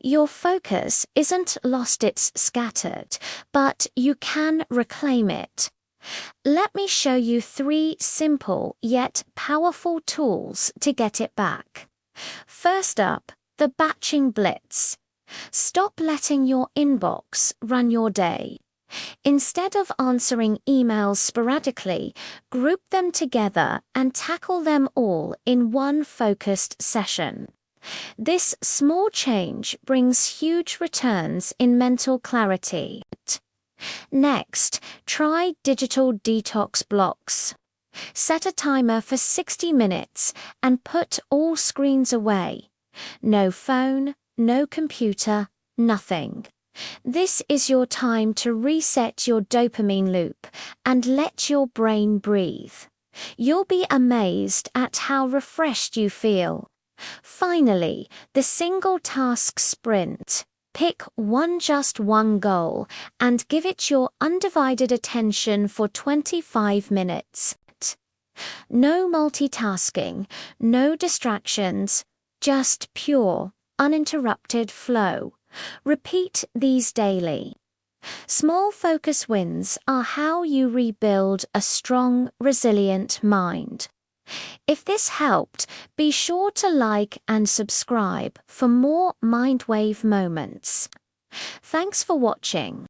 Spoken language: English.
Your focus isn't lost, it's scattered, but you can reclaim it. Let me show you 3 simple yet powerful tools to get it back. First up, the batching blitz. Stop letting your inbox run your day. Instead of answering emails sporadically, group them together and tackle them all in one focused session. This small change brings huge returns in mental clarity. Next, try digital detox blocks. Set a timer for 60 minutes and put all screens away. No phone, no computer, nothing. This is your time to reset your dopamine loop and let your brain breathe. You'll be amazed at how refreshed you feel. Finally, the single task sprint. Pick just one goal and give it your undivided attention for 25 minutes. No multitasking, no distractions, just pure, uninterrupted flow. Repeat these daily. Small focus wins are how you rebuild a strong, resilient mind. If this helped, be sure to like and subscribe for more Mindwave moments. Thanks for watching.